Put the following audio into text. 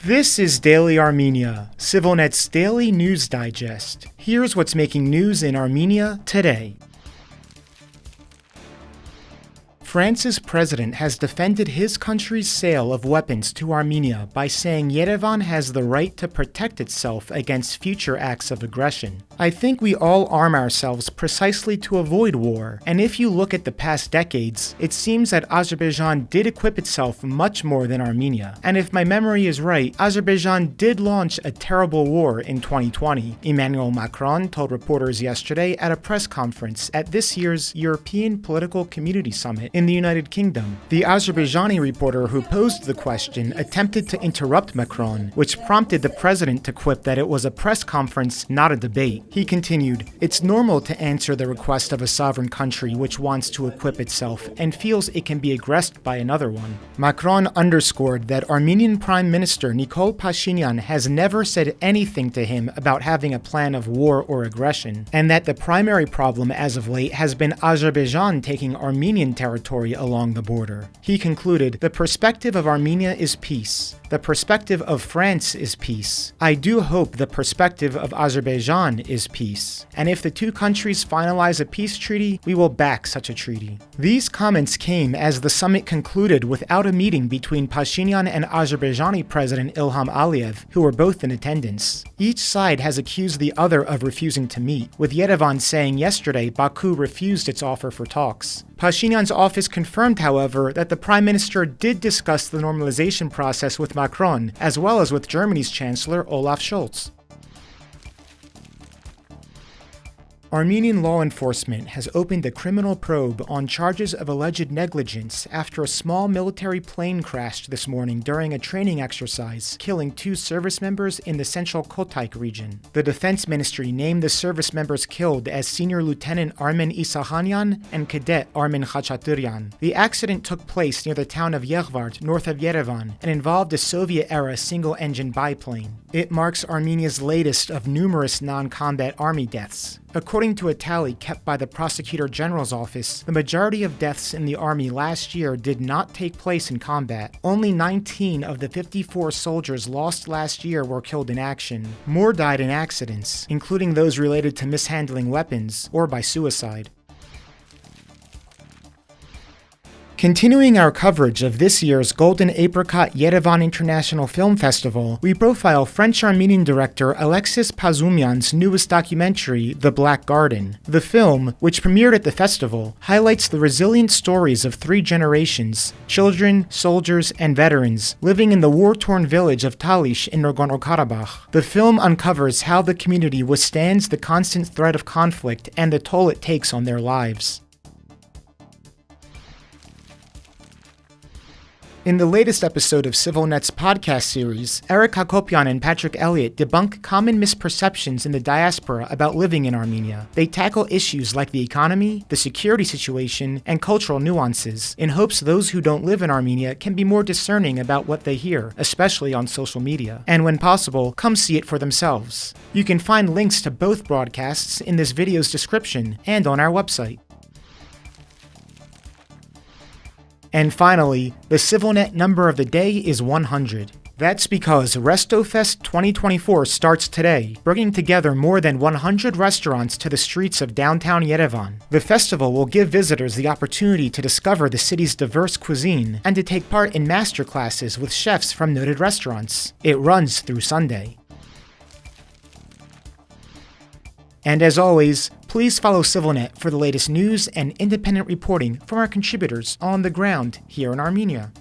This is Daily Armenia, CivilNet's daily news digest. Here's what's making news in Armenia today. France's president has defended his country's sale of weapons to Armenia by saying Yerevan has the right to protect itself against future acts of aggression. I think we all arm ourselves precisely to avoid war, and if you look at the past decades, it seems that Azerbaijan did equip itself much more than Armenia. And if my memory is right, Azerbaijan did launch a terrible war in 2020. Emmanuel Macron told reporters yesterday at a press conference at this year's European Political Community Summit in the United Kingdom. The Azerbaijani reporter who posed the question attempted to interrupt Macron, which prompted the president to quip that it was a press conference, not a debate. He continued, "It's normal to answer the request of a sovereign country which wants to equip itself and feels it can be aggressed by another one." Macron underscored that Armenian Prime Minister Nikol Pashinyan has never said anything to him about having a plan of war or aggression, and that the primary problem as of late has been Azerbaijan taking Armenian territory along the border. He concluded, "The perspective of Armenia is peace. The perspective of France is peace. I do hope the perspective of Azerbaijan is peace. And if the two countries finalize a peace treaty, we will back such a treaty." These comments came as the summit concluded without a meeting between Pashinyan and Azerbaijani President Ilham Aliyev, who were both in attendance. Each side has accused the other of refusing to meet, with Yerevan saying yesterday Baku refused its offer for talks. Pashinyan's office confirmed, however, that the Prime Minister did discuss the normalization process with Macron, as well as with Germany's Chancellor Olaf Scholz. Armenian law enforcement has opened a criminal probe on charges of alleged negligence after a small military plane crashed this morning during a training exercise, killing 2 service members in the central Kotayk region. The Defense Ministry named the service members killed as Senior Lieutenant Armen Isahanyan and Cadet Armen Khachaturian. The accident took place near the town of Yerevan, north of Yerevan, and involved a Soviet-era single-engine biplane. It marks Armenia's latest of numerous non-combat army deaths. According to a tally kept by the Prosecutor General's office, the majority of deaths in the army last year did not take place in combat. Only 19 of the 54 soldiers lost last year were killed in action. More died in accidents, including those related to mishandling weapons or by suicide. Continuing our coverage of this year's Golden Apricot Yerevan International Film Festival, we profile French-Armenian director Alexis Pazumyan's newest documentary, The Black Garden. The film, which premiered at the festival, highlights the resilient stories of 3 generations, children, soldiers, and veterans, living in the war-torn village of Talish in Nagorno-Karabakh. The film uncovers how the community withstands the constant threat of conflict and the toll it takes on their lives. In the latest episode of CivilNet's podcast series, Eric Hakopian and Patrick Elliott debunk common misperceptions in the diaspora about living in Armenia. They tackle issues like the economy, the security situation, and cultural nuances, in hopes those who don't live in Armenia can be more discerning about what they hear, especially on social media, and when possible, come see it for themselves. You can find links to both broadcasts in this video's description and on our website. And finally, the CivilNet number of the day is 100. That's because RestoFest 2024 starts today, bringing together more than 100 restaurants to the streets of downtown Yerevan. The festival will give visitors the opportunity to discover the city's diverse cuisine and to take part in masterclasses with chefs from noted restaurants. It runs through Sunday. And as always, please follow CivilNet for the latest news and independent reporting from our contributors on the ground here in Armenia.